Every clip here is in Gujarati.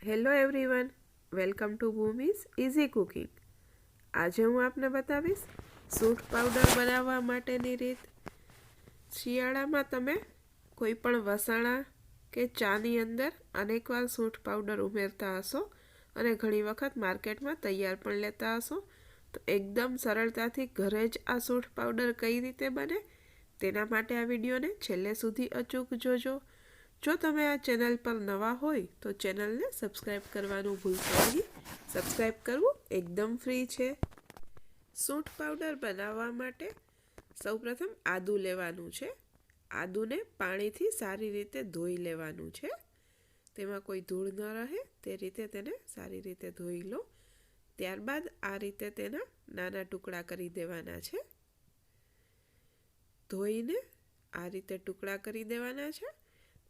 Hello everyone, welcome to Bhumi's easy cooking. આજે હું આપને બતાવીશ સૂંઠ પાવડર બનાવવા માટેની રીત। શિયાળામાં તમે કોઈ પણ વસાણા કે ચાની અંદર અનેકવાર સૂંઠ પાવડર ઉમેરતા હશો અને ઘણી વખત માર્કેટમાં તૈયાર પણ લેતા હશો। તો એકદમ સરળતાથી ઘરે જ આ સૂંઠ પાવડર કઈ રીતે બને તેના માટે આ વિડીયોને છેલ્લે સુધી અચૂક જોજો। જો તમે આ ચેનલ પર નવા હોય તો ચેનલને સબસ્ક્રાઈબ કરવાનું ભૂલશો નહીં। સબસ્ક્રાઈબ કરવું એકદમ ફ્રી છે। સૂંઠ પાવડર બનાવવા માટે સૌપ્રથમ આદું લેવાનું છે। આદુને પાણીથી સારી રીતે ધોઈ લેવાનું છે। તેમાં કોઈ ધૂળ ન રહે તે રીતે તેને સારી રીતે ધોઈ લો। ત્યારબાદ આ રીતે તેના નાના ટુકડા કરી દેવાના છે। ધોઈને આ રીતે ટુકડા કરી દેવાના છે।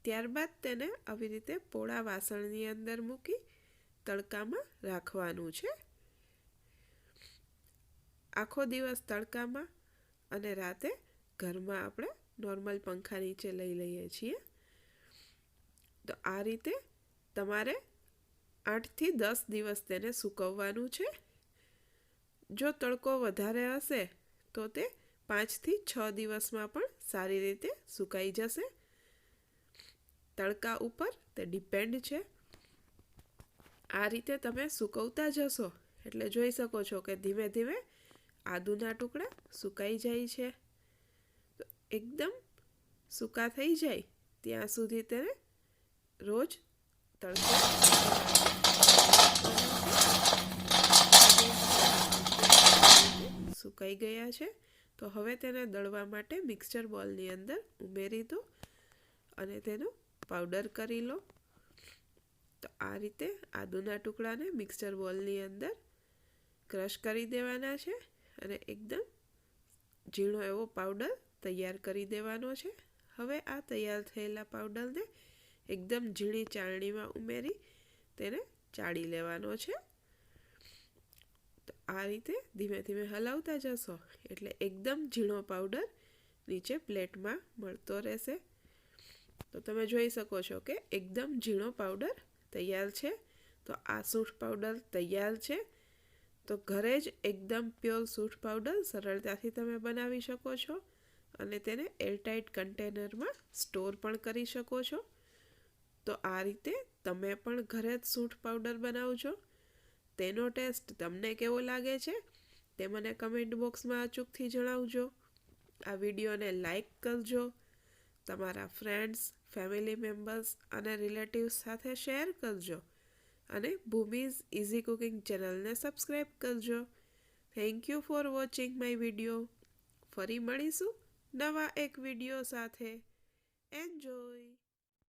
ત્યારબાદ તેને આવી રીતે પોળા વાસણની અંદર મૂકી તડકામાં રાખવાનું છે। આખો દિવસ તડકામાં અને રાતે ઘરમાં આપણે નોર્મલ પંખા નીચે લઈ લઈએ છીએ। તો આ રીતે તમારે 8 થી 10 દિવસ તેને સૂકવવાનું છે। જો તડકો વધારે હશે તો તે 5 થી 6 દિવસમાં પણ સારી રીતે સુકાઈ જશે। તડકા ઉપર તે ડિપેન્ડ છે। આ રીતે તમે સૂકવતા જશો એટલે જોઈ શકો છો કે ધીમે ધીમે આદુના ટુકડા સુકાઈ જાય છે। તો એકદમ સૂકા થઈ જાય ત્યાં સુધી તેને રોજ તડકો સુકાઈ ગયા છે। તો હવે તેને દળવા માટે મિક્સચર બોલની અંદર ઉમેરી દો અને તેનો પાવડર કરી લો। તો આ રીતે આદુના ટુકડાને મિક્સચર બોલની અંદર ક્રશ કરી દેવાના છે અને એકદમ ઝીણો એવો પાવડર તૈયાર કરી દેવાનો છે। હવે આ તૈયાર થયેલા પાવડરને એકદમ ઝીણી ચાળણીમાં ઉમેરી તેને ચાળી લેવાનો છે। તો આ રીતે ધીમે ધીમે હલાવતા જશો એટલે એકદમ ઝીણો પાવડર નીચે પ્લેટમાં મળતો રહેશે। તો તમે જોઈ શકો છો કે એકદમ ઝીણો પાવડર તૈયાર છે। તો આ સૂંઠ પાવડર તૈયાર છે। તો ઘરે જ એકદમ પ્યોર સૂંઠ પાવડર સરળતાથી તમે બનાવી શકો છો અને તેને એરટાઇટ કન્ટેનરમાં સ્ટોર પણ કરી શકો છો। તો આ રીતે તમે પણ ઘરે જ સૂંઠ પાવડર બનાવજો। તેનો ટેસ્ટ તમને કેવો લાગે છે તે મને કમેન્ટ બોક્સમાં અચૂકથી જણાવજો। આ વિડીયોને લાઈક કરજો, તમારા ફ્રેન્ડ્સ, ફેમિલી મેમ્બર્સ અને રિલેટિવ્સ સાથે શેર કરજો અને ભૂમિઝ ઇઝી કુકિંગ ચેનલને સબસ્ક્રાઈબ કરજો। Thank you for watching my video. ફરી મળીશું નવા એક વિડીયો સાથે। એન્જોય।